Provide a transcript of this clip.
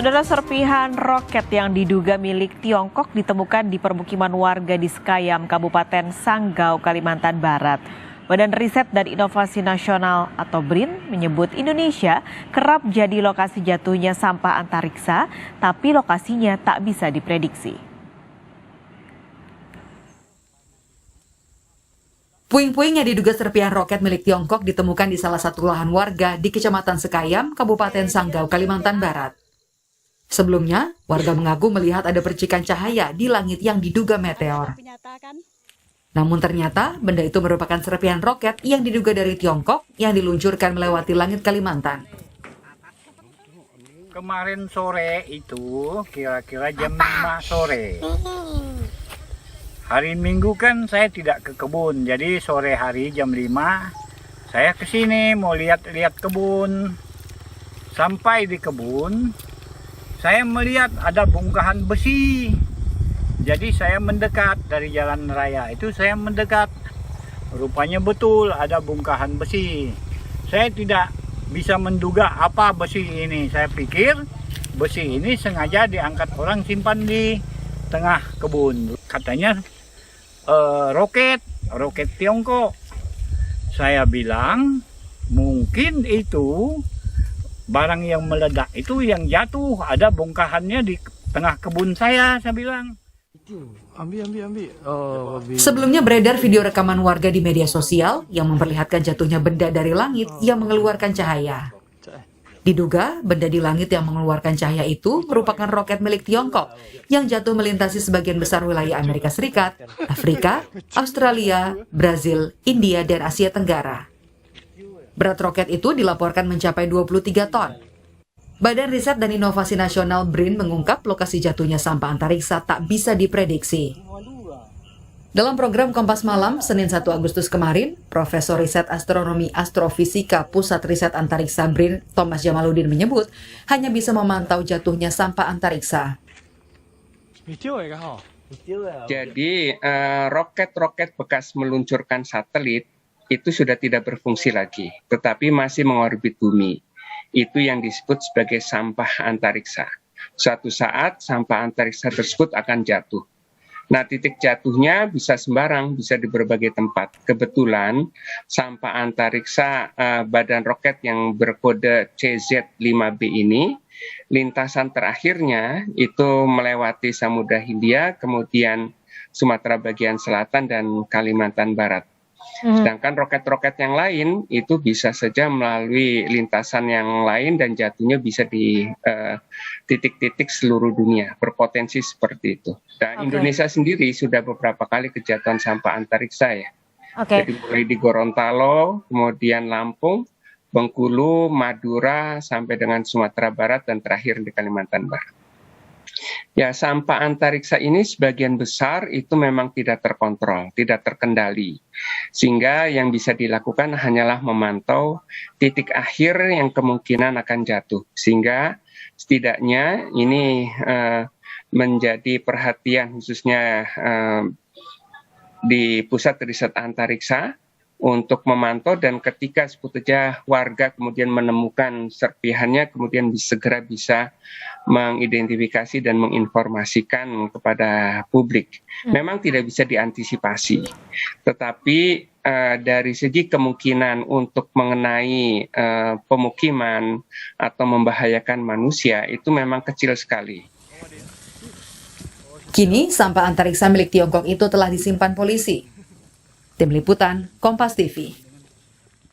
Saudara, serpihan roket yang diduga milik Tiongkok ditemukan di permukiman warga di Sekayam, Kabupaten Sanggau, Kalimantan Barat. Badan Riset dan Inovasi Nasional atau BRIN menyebut Indonesia kerap jadi lokasi jatuhnya sampah antariksa, tapi lokasinya tak bisa diprediksi. Puing-puing yang diduga serpihan roket milik Tiongkok ditemukan di salah satu lahan warga di Kecamatan Sekayam, Kabupaten Sanggau, Kalimantan Barat. Sebelumnya, warga mengaku melihat ada percikan cahaya di langit yang diduga meteor. Namun ternyata benda itu merupakan serpihan roket yang diduga dari Tiongkok yang diluncurkan melewati langit Kalimantan. Kemarin sore itu kira-kira jam 5 sore. Hari Minggu kan saya tidak ke kebun, jadi sore hari jam 5 saya ke sini mau lihat-lihat kebun. Sampai di kebun, saya melihat ada bongkahan besi. Jadi saya mendekat dari jalan raya itu, saya mendekat. Rupanya betul ada bongkahan besi. Saya tidak bisa menduga apa besi ini. Saya pikir besi ini sengaja diangkat orang simpan di tengah kebun. Katanya roket Tiongkok. Saya bilang mungkin itu barang yang meledak itu yang jatuh, ada bongkahannya di tengah kebun saya bilang. Ambil. Sebelumnya beredar video rekaman warga di media sosial yang memperlihatkan jatuhnya benda dari langit yang mengeluarkan cahaya. Diduga benda di langit yang mengeluarkan cahaya itu merupakan roket milik Tiongkok yang jatuh melintasi sebagian besar wilayah Amerika Serikat, Afrika, Australia, Brazil, India, dan Asia Tenggara. Berat roket itu dilaporkan mencapai 23 ton. Badan Riset dan Inovasi Nasional BRIN mengungkap lokasi jatuhnya sampah antariksa tak bisa diprediksi. Dalam program Kompas Malam, Senin 1 Agustus kemarin, Profesor Riset Astronomi Astrofisika Pusat Riset Antariksa BRIN, Thomas Jamaludin menyebut hanya bisa memantau jatuhnya sampah antariksa. Jadi roket-roket bekas meluncurkan satelit itu sudah tidak berfungsi lagi, tetapi masih mengorbit bumi. Itu yang disebut sebagai sampah antariksa. Suatu saat sampah antariksa tersebut akan jatuh. Nah, titik jatuhnya bisa sembarang, bisa di berbagai tempat. Kebetulan sampah antariksa badan roket yang berkode CZ-5B ini, lintasan terakhirnya itu melewati Samudra Hindia, kemudian Sumatera bagian selatan dan Kalimantan Barat. Sedangkan roket-roket yang lain itu bisa saja melalui lintasan yang lain dan jatuhnya bisa di titik-titik seluruh dunia, berpotensi seperti itu. Dan Indonesia sendiri sudah beberapa kali kejatuhan sampah antariksa ya. Jadi mulai di Gorontalo, kemudian Lampung, Bengkulu, Madura, sampai dengan Sumatera Barat dan terakhir di Kalimantan Barat. Ya, sampah antariksa ini sebagian besar itu memang tidak terkontrol, tidak terkendali. Sehingga yang bisa dilakukan hanyalah memantau titik akhir yang kemungkinan akan jatuh. Sehingga setidaknya ini menjadi perhatian khususnya di Pusat Riset Antariksa untuk memantau, dan ketika sebetulnya warga kemudian menemukan serpihannya, kemudian segera bisa mengidentifikasi dan menginformasikan kepada publik. Memang tidak bisa diantisipasi, tetapi dari segi kemungkinan untuk mengenai pemukiman atau membahayakan manusia itu memang kecil sekali. Kini, sampah antariksa milik Tiongkok itu telah disimpan polisi. Tim Liputan, Kompas TV.